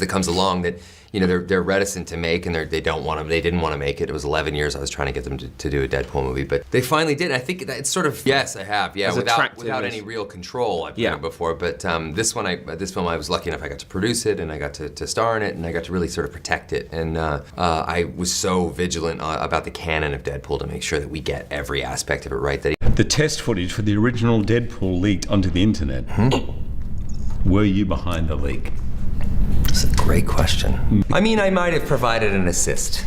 that comes along that, they're reticent to make, and they didn't want to make it. It was 11 years I was trying to get them to do a Deadpool movie, but they finally did. I think that it's sort of, yes, I have, yeah, without any real control. I've done it before, but this film I was lucky enough I got to produce it, and I got to star in it, and I got to really sort of protect it, and I was so vigilant about the canon of Deadpool to make sure that we get every aspect of it right. The test footage for the original Deadpool leaked onto the internet. Were you behind the leak? That's a great question. I mean, I might have provided an assist.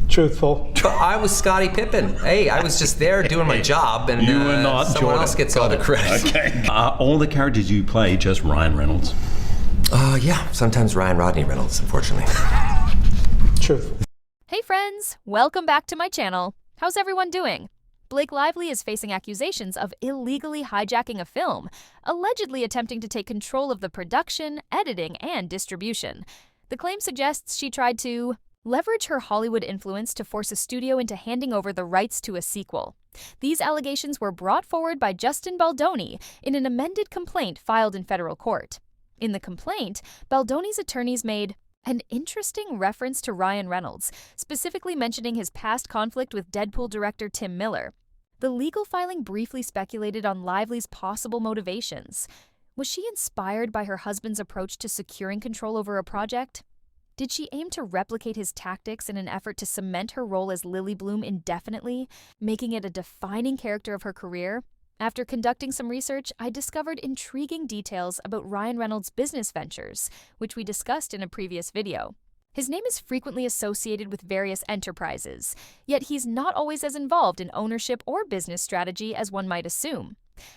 Truthful. But I was Scottie Pippen. Hey, I was just there doing my job, and you were not someone else gets all the credit. Okay. All the characters you play just Ryan Reynolds? Yeah, sometimes Ryan Rodney Reynolds, unfortunately. Truthful. Hey friends, welcome back to my channel. How's everyone doing? Blake Lively is facing accusations of illegally hijacking a film, allegedly attempting to take control of the production, editing, and distribution. The claim suggests she tried to leverage her Hollywood influence to force a studio into handing over the rights to a sequel. These allegations were brought forward by Justin Baldoni in an amended complaint filed in federal court. In the complaint, Baldoni's attorneys made an interesting reference to Ryan Reynolds, specifically mentioning his past conflict with Deadpool director Tim Miller. The legal filing briefly speculated on Lively's possible motivations. Was she inspired by her husband's approach to securing control over a project? Did she aim to replicate his tactics in an effort to cement her role as Lily Bloom indefinitely, making it a defining character of her career? After conducting some research, I discovered intriguing details about Ryan Reynolds' business ventures, which we discussed in a previous video. His name is frequently associated with various enterprises, yet he's not always as involved in ownership or business strategy as one might assume.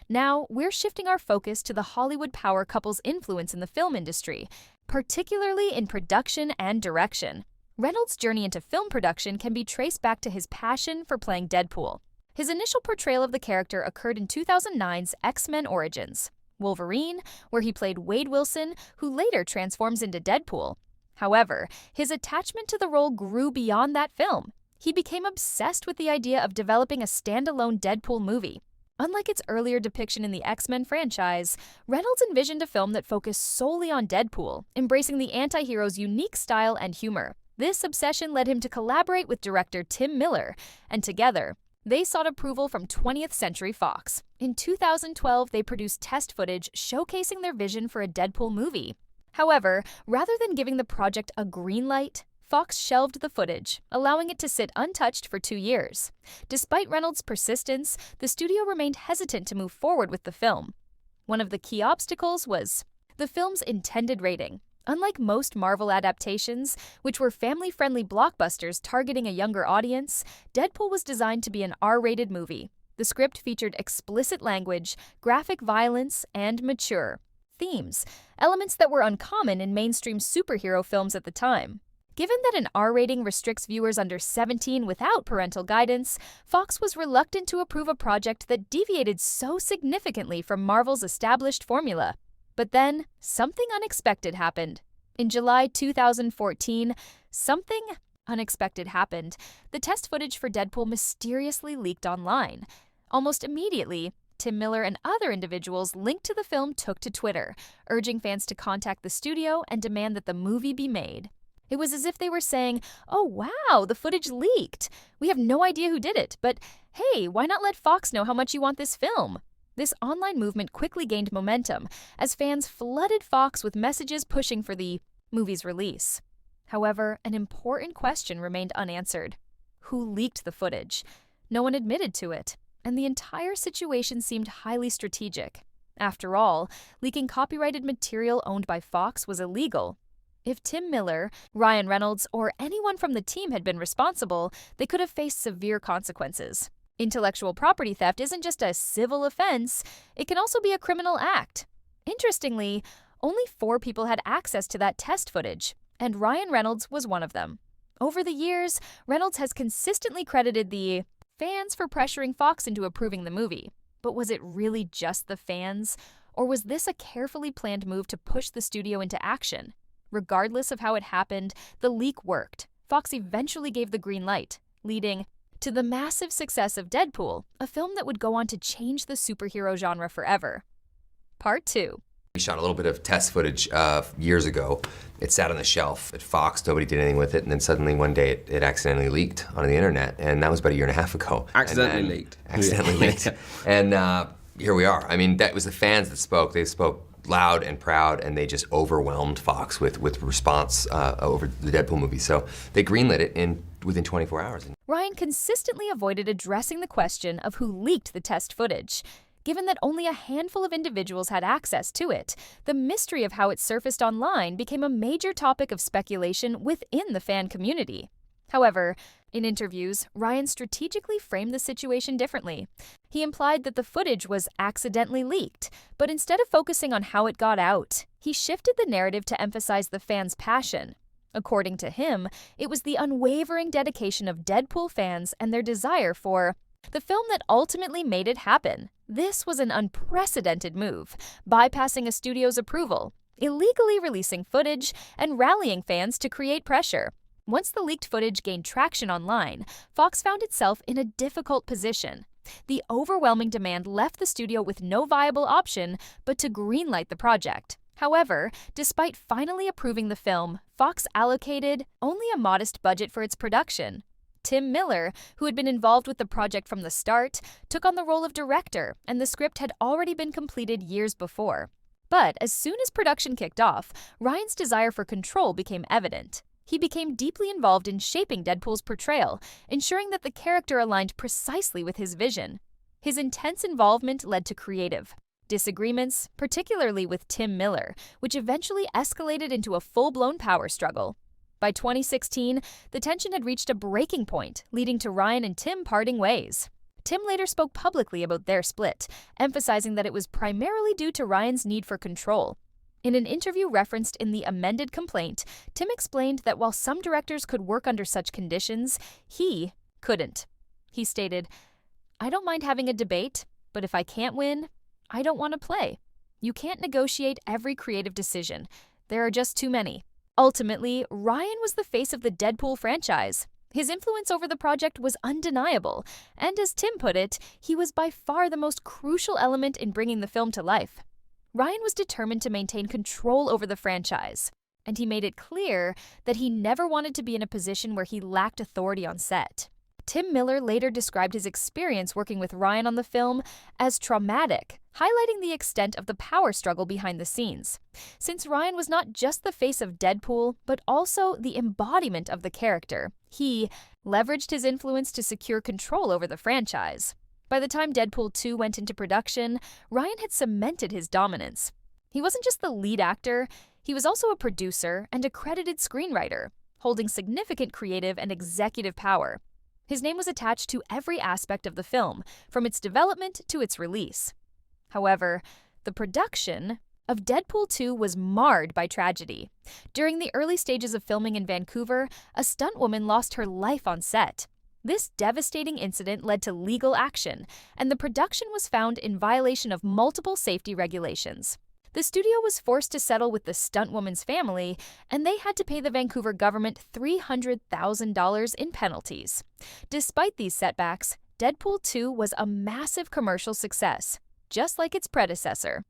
Now, we're shifting our focus to the Hollywood power couple's influence in the film industry, particularly in production and direction. Reynolds' journey into film production can be traced back to his passion for playing Deadpool. His initial portrayal of the character occurred in 2009's X-Men Origins, Wolverine, where he played Wade Wilson, who later transforms into Deadpool. However, his attachment to the role grew beyond that film. He became obsessed with the idea of developing a standalone Deadpool movie. Unlike its earlier depiction in the X-Men franchise, Reynolds envisioned a film that focused solely on Deadpool, embracing the anti-hero's unique style and humor. This obsession led him to collaborate with director Tim Miller, and together, they sought approval from 20th Century Fox. In 2012, they produced test footage showcasing their vision for a Deadpool movie. However, rather than giving the project a green light, Fox shelved the footage, allowing it to sit untouched for 2 years. Despite Reynolds' persistence, the studio remained hesitant to move forward with the film. One of the key obstacles was the film's intended rating. Unlike most Marvel adaptations, which were family-friendly blockbusters targeting a younger audience, Deadpool was designed to be an R-rated movie. The script featured explicit language, graphic violence, and mature themes, elements that were uncommon in mainstream superhero films at the time. Given that an R rating restricts viewers under 17 without parental guidance, Fox was reluctant to approve a project that deviated so significantly from Marvel's established formula. But then, something unexpected happened. In July 2014, something unexpected happened. The test footage for Deadpool mysteriously leaked online. Almost immediately, Tim Miller and other individuals linked to the film took to Twitter, urging fans to contact the studio and demand that the movie be made. It was as if they were saying, "Oh wow, the footage leaked. We have no idea who did it, but hey, why not let Fox know how much you want this film?" This online movement quickly gained momentum as fans flooded Fox with messages pushing for the movie's release. However, an important question remained unanswered. Who leaked the footage? No one admitted to it, and the entire situation seemed highly strategic. After all, leaking copyrighted material owned by Fox was illegal. If Tim Miller, Ryan Reynolds, or anyone from the team had been responsible, they could have faced severe consequences. Intellectual property theft isn't just a civil offense, it can also be a criminal act. Interestingly, only 4 people had access to that test footage, and Ryan Reynolds was one of them. Over the years, Reynolds has consistently credited the fans for pressuring Fox into approving the movie. But was it really just the fans? Or was this a carefully planned move to push the studio into action? Regardless of how it happened, the leak worked. Fox eventually gave the green light, leading to the massive success of Deadpool, a film that would go on to change the superhero genre forever. Part 2. We shot a little bit of test footage years ago. It sat on the shelf at Fox, nobody did anything with it, and then suddenly one day it accidentally leaked onto the internet, and that was about a year and a half ago. Accidentally leaked. Accidentally leaked. And here we are. I mean, that was the fans that spoke. They spoke loud and proud, and they just overwhelmed Fox with response over the Deadpool movie. So they greenlit it within 24 hours. Ryan consistently avoided addressing the question of who leaked the test footage. Given that only a handful of individuals had access to it, the mystery of how it surfaced online became a major topic of speculation within the fan community. However, in interviews, Ryan strategically framed the situation differently. He implied that the footage was accidentally leaked, but instead of focusing on how it got out, he shifted the narrative to emphasize the fans' passion. According to him, it was the unwavering dedication of Deadpool fans and their desire for the film that ultimately made it happen. This was an unprecedented move, bypassing a studio's approval, illegally releasing footage, and rallying fans to create pressure. Once the leaked footage gained traction online, Fox found itself in a difficult position. The overwhelming demand left the studio with no viable option but to greenlight the project. However, despite finally approving the film, Fox allocated only a modest budget for its production. Tim Miller, who had been involved with the project from the start, took on the role of director, and the script had already been completed years before. But as soon as production kicked off, Ryan's desire for control became evident. He became deeply involved in shaping Deadpool's portrayal, ensuring that the character aligned precisely with his vision. His intense involvement led to creative disagreements, particularly with Tim Miller, which eventually escalated into a full-blown power struggle. By 2016, the tension had reached a breaking point, leading to Ryan and Tim parting ways. Tim later spoke publicly about their split, emphasizing that it was primarily due to Ryan's need for control. In an interview referenced in the amended complaint, Tim explained that while some directors could work under such conditions, he couldn't. He stated, "I don't mind having a debate, but if I can't win, I don't want to play. You can't negotiate every creative decision. There are just too many." Ultimately, Ryan was the face of the Deadpool franchise. His influence over the project was undeniable, and as Tim put it, he was by far the most crucial element in bringing the film to life. Ryan was determined to maintain control over the franchise, and he made it clear that he never wanted to be in a position where he lacked authority on set. Tim Miller later described his experience working with Ryan on the film as traumatic, highlighting the extent of the power struggle behind the scenes. Since Ryan was not just the face of Deadpool, but also the embodiment of the character, he leveraged his influence to secure control over the franchise. By the time Deadpool 2 went into production, Ryan had cemented his dominance. He wasn't just the lead actor, he was also a producer and a credited screenwriter, holding significant creative and executive power. His name was attached to every aspect of the film, from its development to its release. However, the production of Deadpool 2 was marred by tragedy. During the early stages of filming in Vancouver, a stuntwoman lost her life on set. This devastating incident led to legal action, and the production was found in violation of multiple safety regulations. The studio was forced to settle with the stuntwoman's family, and they had to pay the Vancouver government $300,000 in penalties. Despite these setbacks, Deadpool 2 was a massive commercial success, just like its predecessor.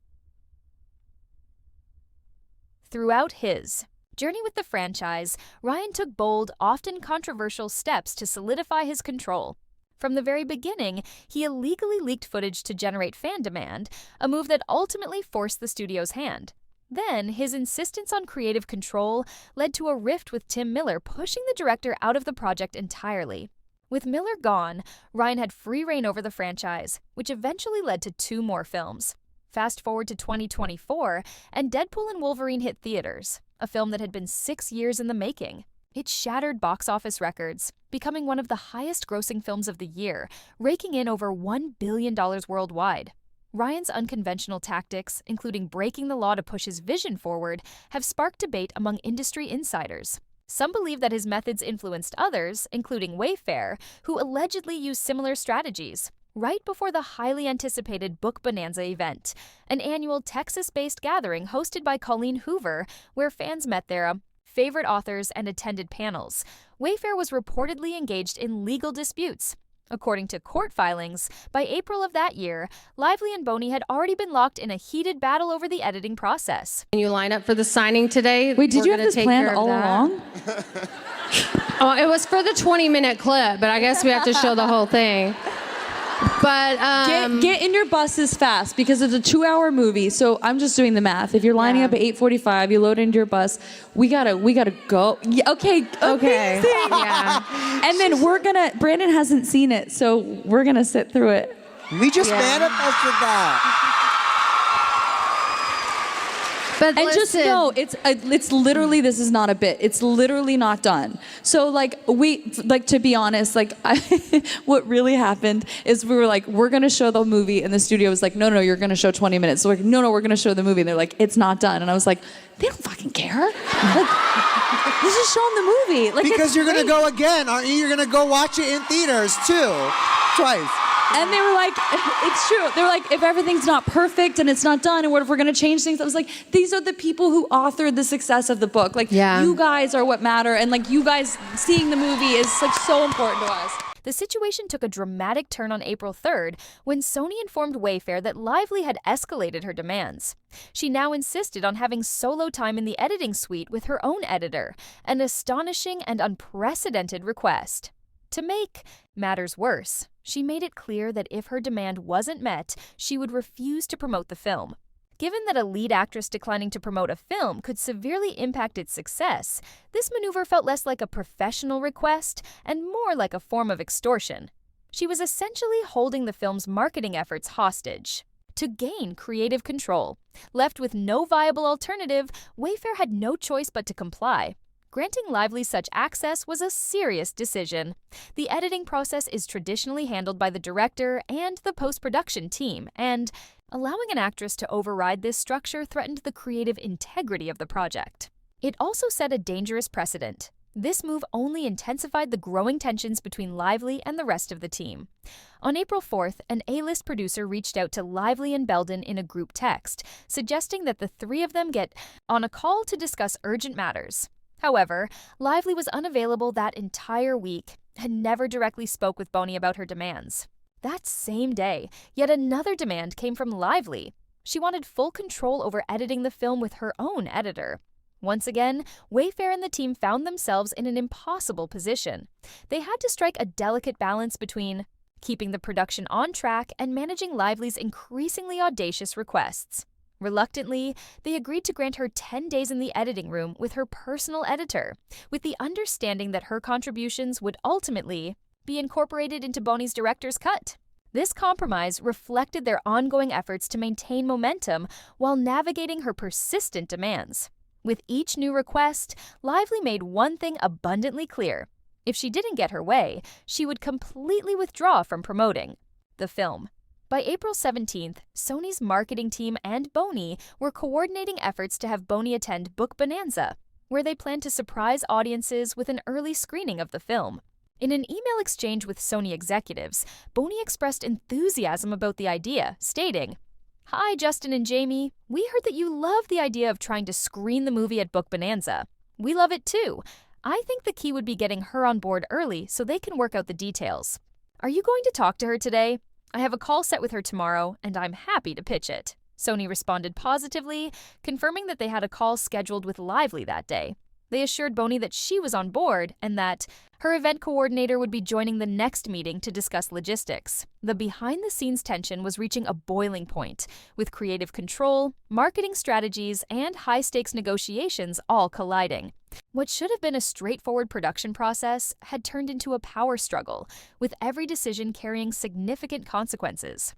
Throughout his journey with the franchise, Ryan took bold, often controversial steps to solidify his control. From the very beginning, he illegally leaked footage to generate fan demand, a move that ultimately forced the studio's hand. Then, his insistence on creative control led to a rift with Tim Miller, pushing the director out of the project entirely. With Miller gone, Ryan had free reign over the franchise, which eventually led to 2 more films. Fast forward to 2024, and Deadpool and Wolverine hit theaters, a film that had been 6 years in the making. It shattered box office records, becoming one of the highest-grossing films of the year, raking in over $1 billion worldwide. Ryan's unconventional tactics, including breaking the law to push his vision forward, have sparked debate among industry insiders. Some believe that his methods influenced others, including Wayfair, who allegedly used similar strategies. Right before the highly anticipated Book Bonanza event, an annual Texas-based gathering hosted by Colleen Hoover, where fans met their favorite authors and attended panels, Wayfair was reportedly engaged in legal disputes. According to court filings, by April of that year, Lively and Boney had already been locked in a heated battle over the editing process. Can you line up for the signing today? Wait, did you have this plan all along? Oh, it was for the 20-minute clip, but I guess we have to show the whole thing. But get in your buses fast because it's a 2-hour movie. So I'm just doing the math. If you're lining up at 8:45, you load into your bus. We gotta go. Yeah, okay. Yeah. And then Brandon hasn't seen it, so we're gonna sit through it. We just manifested that. But And just know, it's literally, this is not a bit. It's literally not done. So to be honest, what really happened is we were like, we're gonna show the movie, and the studio was like, no, you're gonna show 20 minutes. So we're like, no, we're gonna show the movie. And they're like, it's not done. And I was like, they don't fucking care. Let's just show them the movie. Because you're gonna go again, aren't you? You're gonna go watch it in theaters too, twice. And they were like, it's true. They were like, if everything's not perfect and it's not done, and what if we're going to change things? I was like, these are the people who authored the success of the book. You guys are what matter, and you guys seeing the movie is so important to us. The situation took a dramatic turn on April 3rd when Sony informed Wayfair that Lively had escalated her demands. She now insisted on having solo time in the editing suite with her own editor, an astonishing and unprecedented request. To make matters worse, she made it clear that if her demand wasn't met, she would refuse to promote the film. Given that a lead actress declining to promote a film could severely impact its success, this maneuver felt less like a professional request and more like a form of extortion. She was essentially holding the film's marketing efforts hostage. To gain creative control, left with no viable alternative, Wayfair had no choice but to comply. Granting Lively such access was a serious decision. The editing process is traditionally handled by the director and the post-production team, and allowing an actress to override this structure threatened the creative integrity of the project. It also set a dangerous precedent. This move only intensified the growing tensions between Lively and the rest of the team. On April 4th, an A-list producer reached out to Lively and Belden in a group text, suggesting that the three of them get on a call to discuss urgent matters. However, Lively was unavailable that entire week and never directly spoke with Boney about her demands. That same day, yet another demand came from Lively. She wanted full control over editing the film with her own editor. Once again, Wayfair and the team found themselves in an impossible position. They had to strike a delicate balance between keeping the production on track and managing Lively's increasingly audacious requests. Reluctantly, they agreed to grant her 10 days in the editing room with her personal editor, with the understanding that her contributions would ultimately be incorporated into Boney's director's cut. This compromise reflected their ongoing efforts to maintain momentum while navigating her persistent demands. With each new request, Lively made one thing abundantly clear. If she didn't get her way, she would completely withdraw from promoting the film. By April 17th, Sony's marketing team and Boney were coordinating efforts to have Boney attend Book Bonanza, where they planned to surprise audiences with an early screening of the film. In an email exchange with Sony executives, Boney expressed enthusiasm about the idea, stating, "Hi, Justin and Jamie. We heard that you love the idea of trying to screen the movie at Book Bonanza. We love it too. I think the key would be getting her on board early so they can work out the details. Are you going to talk to her today? I have a call set with her tomorrow, and I'm happy to pitch it." Sony responded positively, confirming that they had a call scheduled with Lively that day. They assured Boney that she was on board and that her event coordinator would be joining the next meeting to discuss logistics. The behind-the-scenes tension was reaching a boiling point, with creative control, marketing strategies, and high-stakes negotiations all colliding. What should have been a straightforward production process had turned into a power struggle, with every decision carrying significant consequences.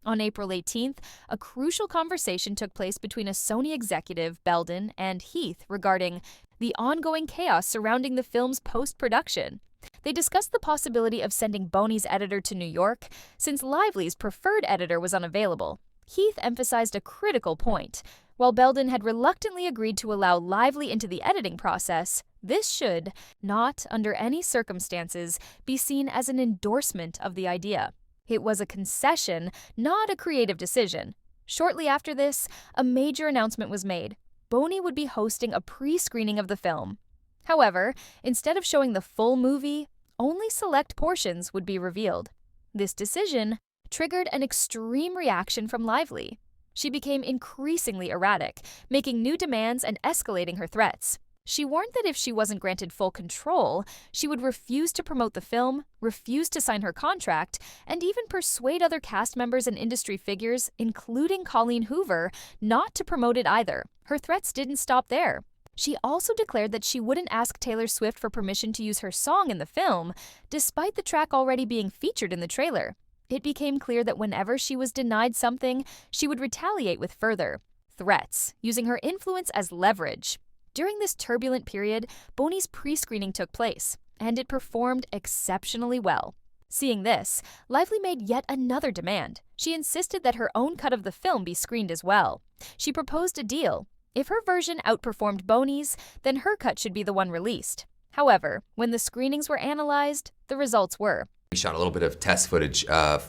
On April 18th, a crucial conversation took place between a Sony executive, Belden, and Heath regarding the ongoing chaos surrounding the film's post-production. They discussed the possibility of sending Boney's editor to New York, since Lively's preferred editor was unavailable. Heath emphasized a critical point. While Belden had reluctantly agreed to allow Lively into the editing process, this should, not under any circumstances, be seen as an endorsement of the idea. It was a concession, not a creative decision. Shortly after this, a major announcement was made. Boney would be hosting a pre-screening of the film. However, instead of showing the full movie, only select portions would be revealed. This decision triggered an extreme reaction from Lively. She became increasingly erratic, making new demands and escalating her threats. She warned that if she wasn't granted full control, she would refuse to promote the film, refuse to sign her contract, and even persuade other cast members and industry figures, including Colleen Hoover, not to promote it either. Her threats didn't stop there. She also declared that she wouldn't ask Taylor Swift for permission to use her song in the film, despite the track already being featured in the trailer. It became clear that whenever she was denied something, she would retaliate with further threats, using her influence as leverage. During this turbulent period, Boney's pre-screening took place, and it performed exceptionally well. Seeing this, Lively made yet another demand. She insisted that her own cut of the film be screened as well. She proposed a deal. If her version outperformed Boney's, then her cut should be the one released. However, when the screenings were analyzed, the results were: we shot a little bit of test footage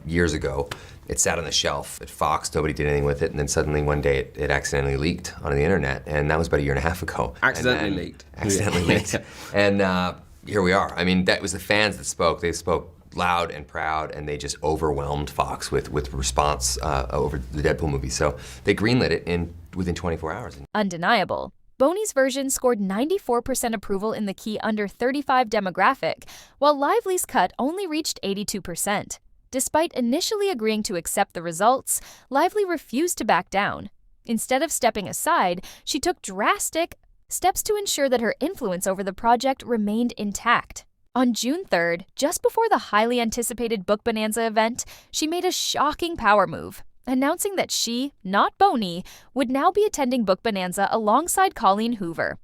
years ago. It sat on the shelf at Fox. Nobody did anything with it. And then suddenly one day it accidentally leaked onto the internet. And that was about a year and a half ago. Accidentally leaked. And here we are. I mean, that was the fans that spoke. They spoke loud and proud, and they just overwhelmed Fox with response over the Deadpool movie. So they greenlit it within 24 hours. Undeniable. Boney's version scored 94% approval in the key under 35 demographic, while Lively's cut only reached 82%. Despite initially agreeing to accept the results, Lively refused to back down. Instead of stepping aside, she took drastic steps to ensure that her influence over the project remained intact. On June 3rd, just before the highly anticipated Book Bonanza event, she made a shocking power move, announcing that she, not Boney, would now be attending Book Bonanza alongside Colleen Hoover.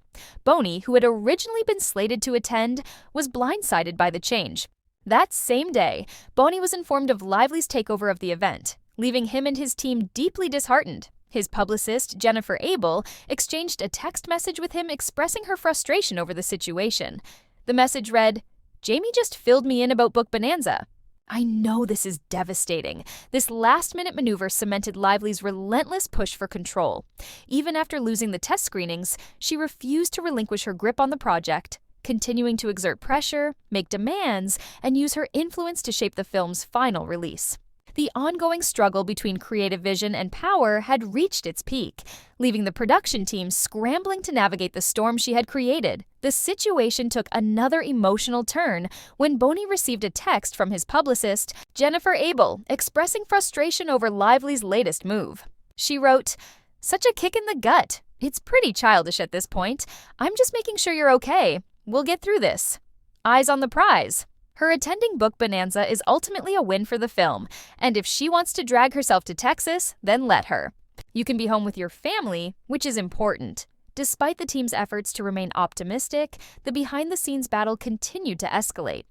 Boney, who had originally been slated to attend, was blindsided by the change. That same day, Boney was informed of Lively's takeover of the event, leaving him and his team deeply disheartened. His publicist, Jennifer Abel, exchanged a text message with him expressing her frustration over the situation. The message read, "Jamie just filled me in about Book Bonanza. I know this is devastating. This last-minute maneuver cemented Lively's relentless push for control. Even after losing the test screenings, she refused to relinquish her grip on the project, continuing to exert pressure, make demands, and use her influence to shape the film's final release. The ongoing struggle between creative vision and power had reached its peak, leaving the production team scrambling to navigate the storm she had created. The situation took another emotional turn when Boney received a text from his publicist, Jennifer Abel, expressing frustration over Lively's latest move. She wrote, "Such a kick in the gut. It's pretty childish at this point. I'm just making sure you're okay. We'll get through this. Eyes on the prize." Her attending Book Bonanza is ultimately a win for the film, and if she wants to drag herself to Texas, then let her. You can be home with your family, which is important. Despite the team's efforts to remain optimistic, the behind-the-scenes battle continued to escalate.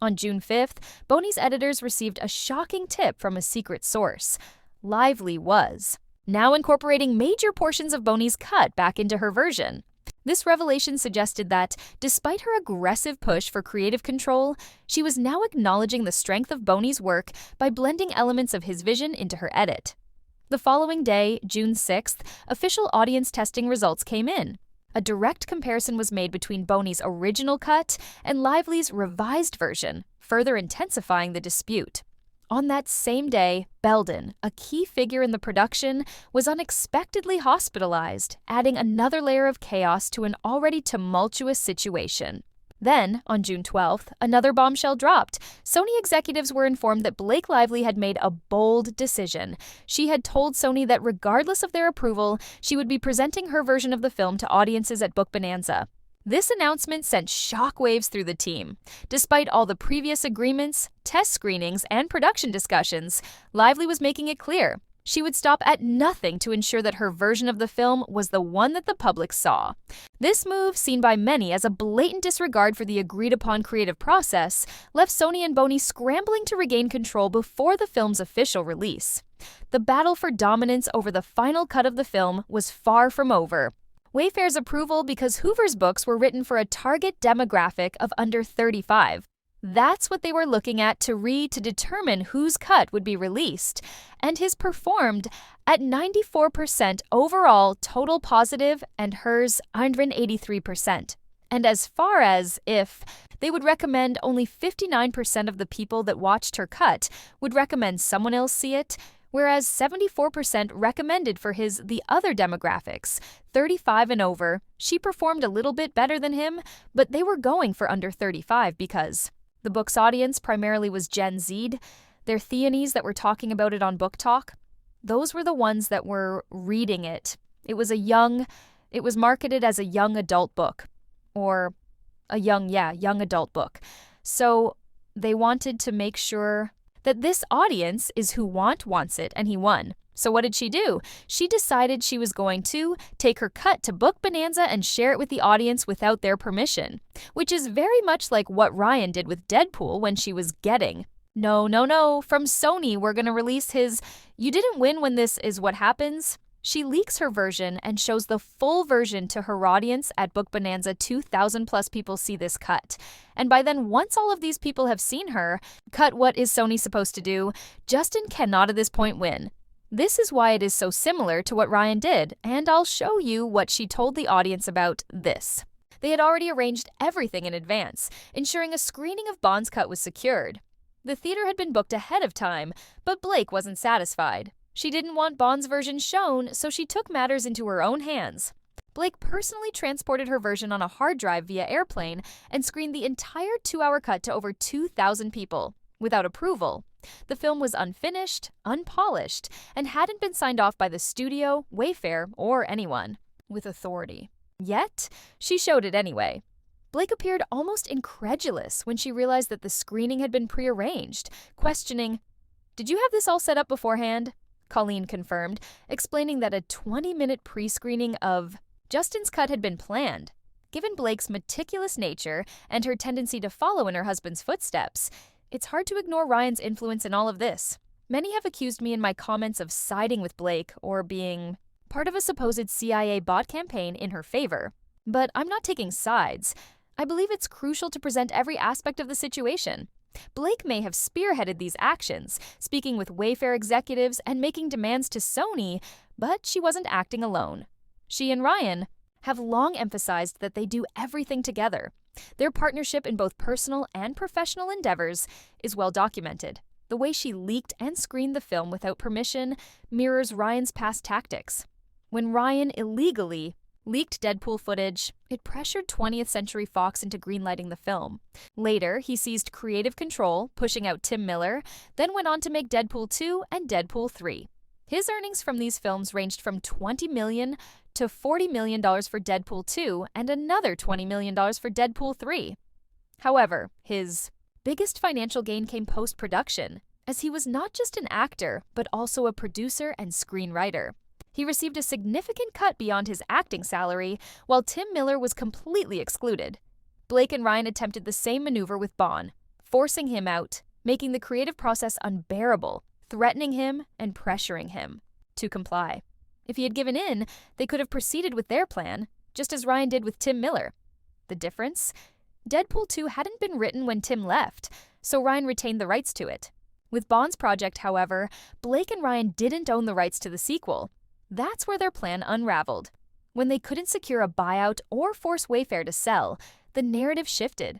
On June 5th, Boney's editors received a shocking tip from a secret source. Lively was now incorporating major portions of Boney's cut back into her version. This revelation suggested that, despite her aggressive push for creative control, she was now acknowledging the strength of Boney's work by blending elements of his vision into her edit. The following day, June 6th, official audience testing results came in. A direct comparison was made between Boney's original cut and Lively's revised version, further intensifying the dispute. On that same day, Belden, a key figure in the production, was unexpectedly hospitalized, adding another layer of chaos to an already tumultuous situation. Then, on June 12th, another bombshell dropped. Sony executives were informed that Blake Lively had made a bold decision. She had told Sony that regardless of their approval, she would be presenting her version of the film to audiences at Book Bonanza. This announcement sent shockwaves through the team. Despite all the previous agreements, test screenings, and production discussions, Lively was making it clear she would stop at nothing to ensure that her version of the film was the one that the public saw. This move, seen by many as a blatant disregard for the agreed-upon creative process, left Sony and Boney scrambling to regain control before the film's official release. The battle for dominance over the final cut of the film was far from over. Wayfair's approval because Hoover's books were written for a target demographic of under 35. That's what they were looking at to determine whose cut would be released, and his performed at 94% overall total positive and hers 183%. And as far as if, they would recommend only 59% of the people that watched her cut would recommend someone else see it, whereas 74% recommended for his the other demographics, 35 and over. She performed a little bit better than him, but they were going for under 35 because the book's audience primarily was Gen Z. Their theonies that were talking about it on Book Talk, those were the ones that were reading it. It was marketed as a young adult book, or a young adult book. So they wanted to make sure that this audience is who wants it, and he won. So what did she do? She decided she was going to take her cut to Book Bonanza and share it with the audience without their permission, which is very much like what Ryan did with Deadpool when she was getting, no, from Sony, we're going to release his, you didn't win when this is what happens. She leaks her version and shows the full version to her audience at Book Bonanza. 2,000 plus people see this cut. And by then, once all of these people have seen her cut, what is Sony supposed to do? Justin cannot at this point win. This is why it is so similar to what Ryan did, and I'll show you what she told the audience about this. They had already arranged everything in advance, ensuring a screening of Bond's cut was secured. The theater had been booked ahead of time, but Blake wasn't satisfied. She didn't want Bond's version shown, so she took matters into her own hands. Blake personally transported her version on a hard drive via airplane and screened the entire 2-hour cut to over 2,000 people, without approval. The film was unfinished, unpolished, and hadn't been signed off by the studio, Wayfair, or anyone with authority. Yet, she showed it anyway. Blake appeared almost incredulous when she realized that the screening had been prearranged, questioning, "Did you have this all set up beforehand?" Colleen confirmed, explaining that a 20-minute pre-screening of Justin's cut had been planned. Given Blake's meticulous nature and her tendency to follow in her husband's footsteps, it's hard to ignore Ryan's influence in all of this. Many have accused me in my comments of siding with Blake or being part of a supposed CIA bot campaign in her favor. But I'm not taking sides. I believe it's crucial to present every aspect of the situation. Blake may have spearheaded these actions, speaking with Wayfair executives and making demands to Sony, but she wasn't acting alone. She and Ryan have long emphasized that they do everything together. Their partnership in both personal and professional endeavors is well documented. The way she leaked and screened the film without permission mirrors Ryan's past tactics. When Ryan illegally leaked Deadpool footage, it pressured 20th Century Fox into greenlighting the film. Later, he seized creative control, pushing out Tim Miller, then went on to make Deadpool 2 and Deadpool 3. His earnings from these films ranged from $20 million to $40 million for Deadpool 2 and another $20 million for Deadpool 3. However, his biggest financial gain came post-production, as he was not just an actor, but also a producer and screenwriter. He received a significant cut beyond his acting salary, while Tim Miller was completely excluded. Blake and Ryan attempted the same maneuver with Bond, forcing him out, making the creative process unbearable, threatening him and pressuring him to comply. If he had given in, they could have proceeded with their plan, just as Ryan did with Tim Miller. The difference? Deadpool 2 hadn't been written when Tim left, so Ryan retained the rights to it. With Bond's project, however, Blake and Ryan didn't own the rights to the sequel. That's where their plan unraveled. When they couldn't secure a buyout or force Wayfair to sell, the narrative shifted.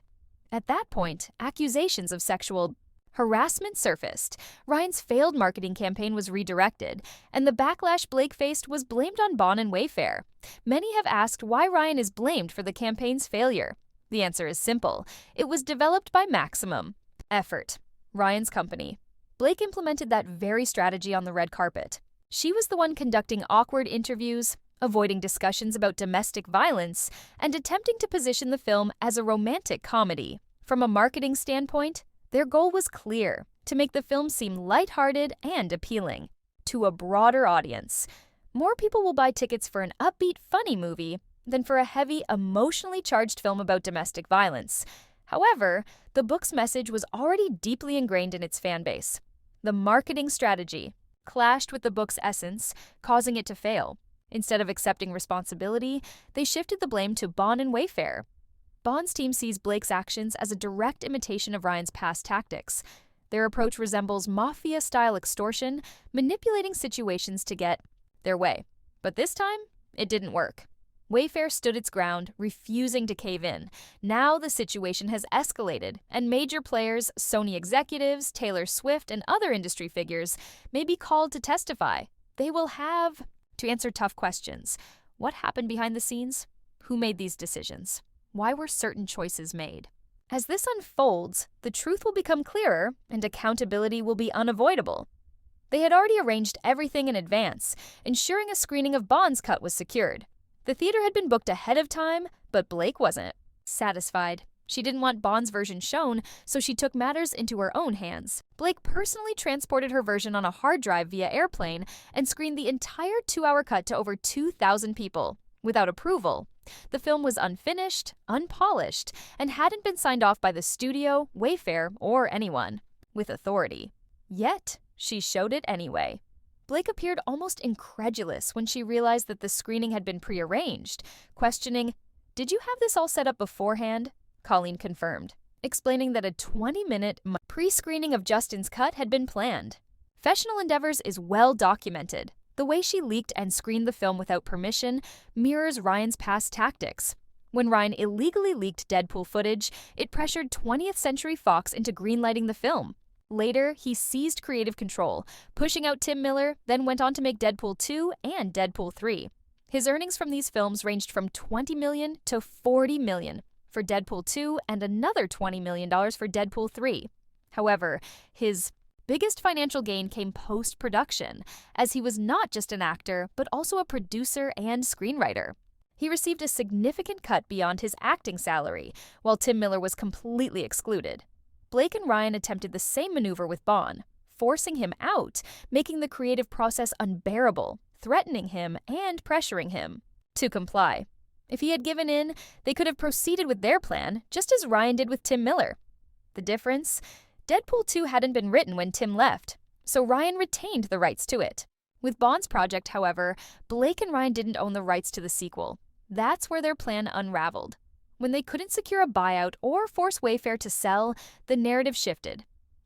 At that point, accusations of sexual harassment surfaced. Ryan's failed marketing campaign was redirected, and the backlash Blake faced was blamed on Bond and Wayfair. Many have asked why Ryan is blamed for the campaign's failure. The answer is simple. It was developed by Maximum Effort, Ryan's company. Blake implemented that very strategy on the red carpet. She was the one conducting awkward interviews, avoiding discussions about domestic violence, and attempting to position the film as a romantic comedy. From a marketing standpoint, their goal was clear: to make the film seem lighthearted and appealing to a broader audience. More people will buy tickets for an upbeat, funny movie than for a heavy, emotionally charged film about domestic violence. However, the book's message was already deeply ingrained in its fan base. The marketing strategy clashed with the book's essence, causing it to fail. Instead of accepting responsibility, they shifted the blame to Bond and Wayfair. Bond's team sees Blake's actions as a direct imitation of Ryan's past tactics. Their approach resembles mafia-style extortion, manipulating situations to get their way. But this time, it didn't work. Wayfair stood its ground, refusing to cave in. Now the situation has escalated, and major players, Sony executives, Taylor Swift, and other industry figures may be called to testify. They will have to answer tough questions. What happened behind the scenes? Who made these decisions? Why were certain choices made? As this unfolds, the truth will become clearer and accountability will be unavoidable. They had already arranged everything in advance, ensuring a screening of Bond's cut was secured. The theater had been booked ahead of time, but Blake wasn't satisfied. She didn't want Bond's version shown, so she took matters into her own hands. Blake personally transported her version on a hard drive via airplane and screened the entire 2-hour cut to over 2,000 people, without approval. The film was unfinished, unpolished, and hadn't been signed off by the studio, Wayfair, or anyone with authority. Yet, she showed it anyway. Blake appeared almost incredulous when she realized that the screening had been prearranged, questioning, "Did you have this all set up beforehand?" Colleen confirmed, explaining that a 20-minute pre-screening of Justin's cut had been planned. Professional Endeavors is well documented. The way she leaked and screened the film without permission mirrors Ryan's past tactics. When Ryan illegally leaked Deadpool footage, it pressured 20th Century Fox into greenlighting the film. Later, he seized creative control, pushing out Tim Miller, then went on to make Deadpool 2 and Deadpool 3. His earnings from these films ranged from $20 million to $40 million for Deadpool 2 and another $20 million for Deadpool 3. However, his biggest financial gain came post-production, as he was not just an actor, but also a producer and screenwriter. He received a significant cut beyond his acting salary, while Tim Miller was completely excluded. Blake and Ryan attempted the same maneuver with Bond, forcing him out, making the creative process unbearable, threatening him and pressuring him to comply. If he had given in, they could have proceeded with their plan, just as Ryan did with Tim Miller. The difference? Deadpool 2 hadn't been written when Tim left, so Ryan retained the rights to it. With Bond's project, however, Blake and Ryan didn't own the rights to the sequel. That's where their plan unraveled. When they couldn't secure a buyout or force Wayfair to sell, the narrative shifted.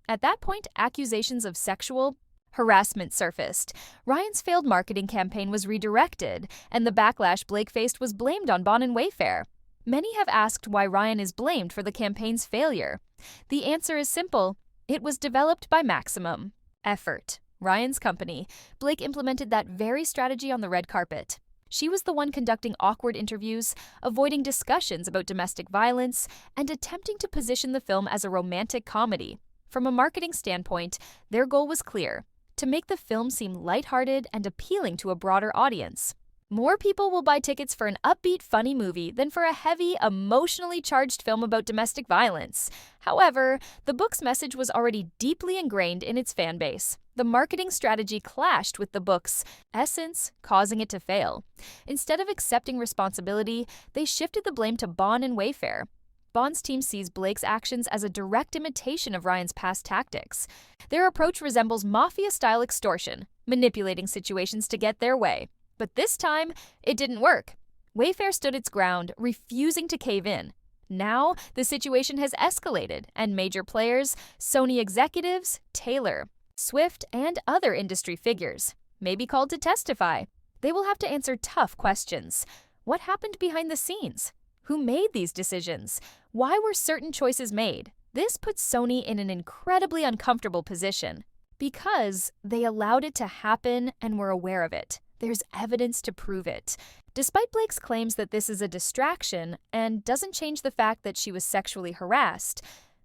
At that point, accusations of sexual harassment surfaced. Ryan's failed marketing campaign was redirected, and the backlash Blake faced was blamed on Bond and Wayfair. Many have asked why Ryan is blamed for the campaign's failure. The answer is simple. It was developed by Maximum Effort, Ryan's company. Blake implemented that very strategy on the red carpet. She was the one conducting awkward interviews, avoiding discussions about domestic violence, and attempting to position the film as a romantic comedy. From a marketing standpoint, their goal was clear: to make the film seem lighthearted and appealing to a broader audience. More people will buy tickets for an upbeat, funny movie than for a heavy, emotionally charged film about domestic violence. However, the book's message was already deeply ingrained in its fan base. The marketing strategy clashed with the book's essence, causing it to fail. Instead of accepting responsibility, they shifted the blame to Bond and Wayfair. Bond's team sees Blake's actions as a direct imitation of Ryan's past tactics. Their approach resembles mafia-style extortion, manipulating situations to get their way. But this time, it didn't work. Wayfair stood its ground, refusing to cave in. Now, the situation has escalated, and major players, Sony executives, Taylor, Swift, and other industry figures may be called to testify. They will have to answer tough questions. What happened behind the scenes? Who made these decisions? Why were certain choices made? This puts Sony in an incredibly uncomfortable position because they allowed it to happen and were aware of it. There's evidence to prove it. Despite Blake's claims that this is a distraction and doesn't change the fact that she was sexually harassed,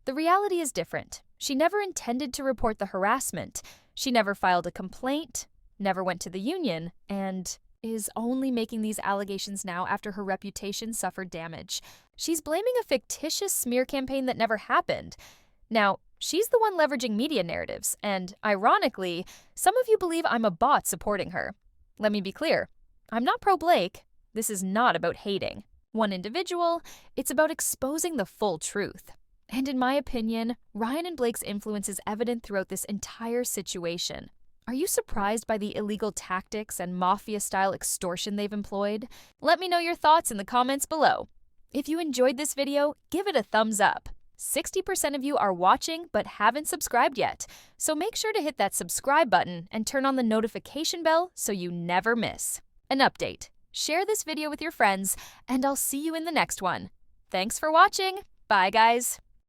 the reality is different. She never intended to report the harassment. She never filed a complaint, never went to the union, and is only making these allegations now after her reputation suffered damage. She's blaming a fictitious smear campaign that never happened. Now, she's the one leveraging media narratives, and ironically, some of you believe I'm a bot supporting her. Let me be clear. I'm not pro-Blake. This is not about hating one individual. It's about exposing the full truth. And in my opinion, Ryan and Blake's influence is evident throughout this entire situation. Are you surprised by the illegal tactics and mafia-style extortion they've employed? Let me know your thoughts in the comments below. If you enjoyed this video, give it a thumbs up. 60% of you are watching but haven't subscribed yet, so make sure to hit that subscribe button and turn on the notification bell so you never miss an update. share this video with your friends, and I'll see you in the next one. Thanks for watching. Bye, guys.